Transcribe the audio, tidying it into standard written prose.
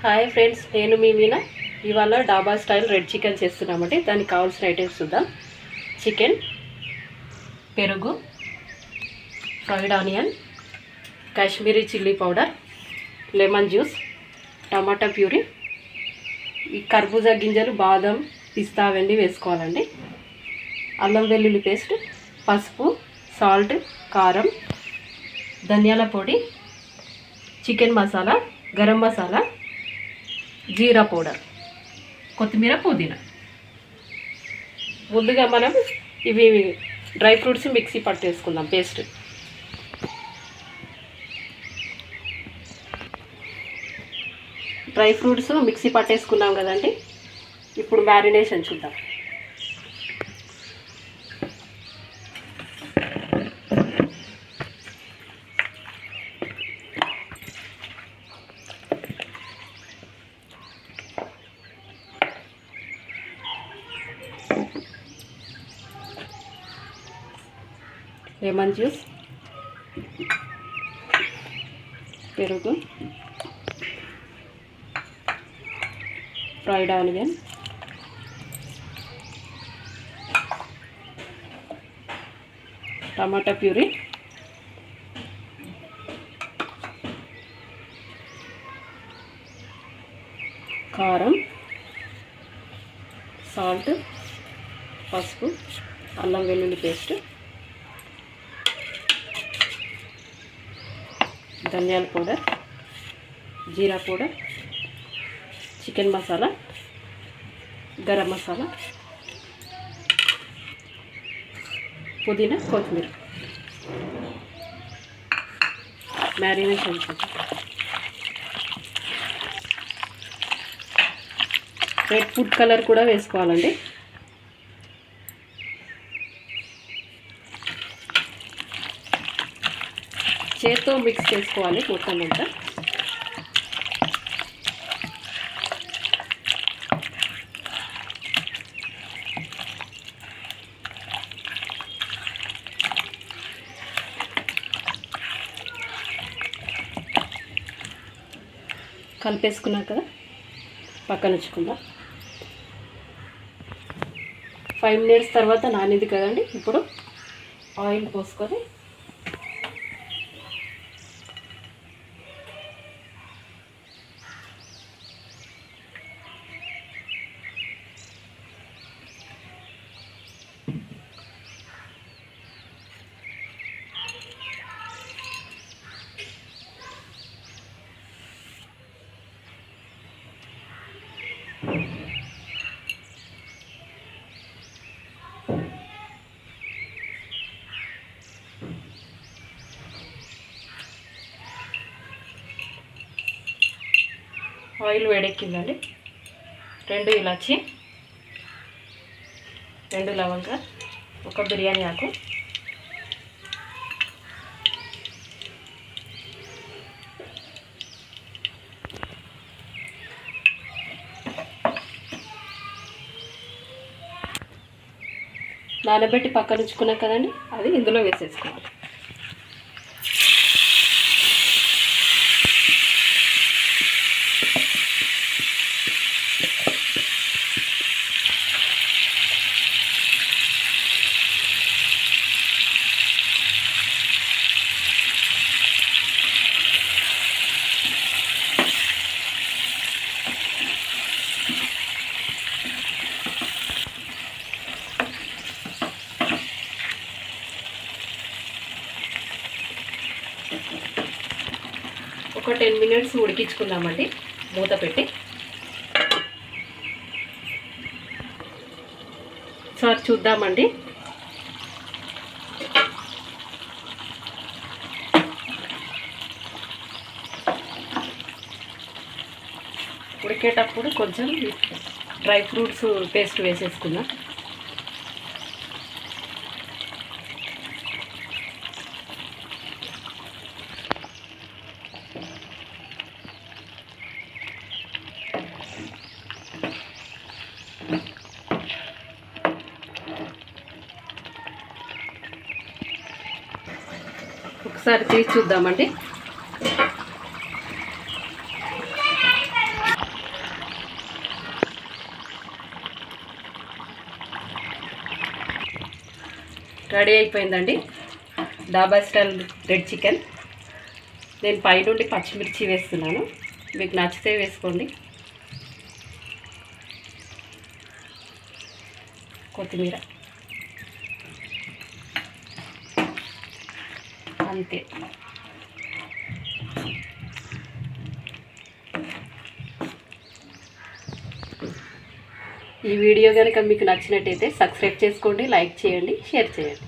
Hi friends, నేను మీ మీనా. ఇవాళ డాబా స్టైల్ రెడ్ చికెన్ చేస్తున్నామండి. దానికి కావాల్సిన ఐటమ్స్ చూద్దాం. చికెన్, పెరుగు, fried onion, Kashmiri chilli powder, lemon juice, టమాటా ప్యూరీ, ఈ కర్బూజా గింజలు, బాదం, పిస్తా అవన్నీ వేసుకోవాలండి. అల్లం వెల్లుల్లి పేస్ట్, పసుపు, సాల్ట్, కారం, ధనియాల పొడి, చికెన్ మసాలా, గరం మసాలా, జీరా పౌడర్, కొత్తిమీర, పుదీనా. ముందుగా మనం ఇవి డ్రై ఫ్రూట్స్ మిక్సీ పట్టేసుకుందాం. పేస్ట్ డ్రై ఫ్రూట్స్ మిక్సీ పట్టేసుకున్నాం కదండి. ఇప్పుడు మ్యారినేషన్ చూద్దాం. లెమన్ జ్యూస్, పెరుగు, ఫ్రైడ్ ఆనియన్, టమాటా ప్యూరీ, కారం, సాల్ట్, పసుపు, అల్లం వెల్లుల్లి పేస్ట్, ధనియాల పౌడర్, జీరా పౌడర్, చికెన్ మసాలా, గరం మసాలా, పుదీనా, కొత్తిమీర. మ్యారినేషన్ రెడ్ ఫుడ్ కలర్ కూడా వేసుకోవాలండి. చేత్తో మిక్స్ చేసుకోవాలి మొత్తం అంతా. కలిపేసుకున్నాం కదా, పక్కన ఉంచుకుందాం. 5 minutes తర్వాత నానింది కదండి. ఇప్పుడు ఆయిల్ పోసుకొని ఆయిల్ వేడెక్కిందండి. 2 ఇలాచి, 2 లవంగ, 1 బిర్యానీ ఆకు, నానబెట్టి పక్కన ఉంచుకున్నాం కదండి, అది ఇందులో వేసేసుకోవాలి. ఒక 10 minutes ఉడికించుకుందామండి మూత పెట్టి. సార్ చూద్దామండి. ఉడికేటప్పుడు కొంచెం డ్రై ఫ్రూట్స్ పేస్ట్ వేసేసుకుందాం. ఒకసారి తీసి చూద్దామండి. రెడీ అయిపోయిందండి డాబా స్టైల్ రెడ్ చికెన్. నేను పైనుండి పచ్చిమిర్చి వేస్తున్నాను, మీకు నచ్చితే వేసుకోండి. కొత్తిమీర అంతే. ఈ వీడియో కనుక మీకు నచ్చినట్టయితే సబ్స్క్రైబ్ చేసుకోండి, లైక్ చేయండి, షేర్ చేయండి.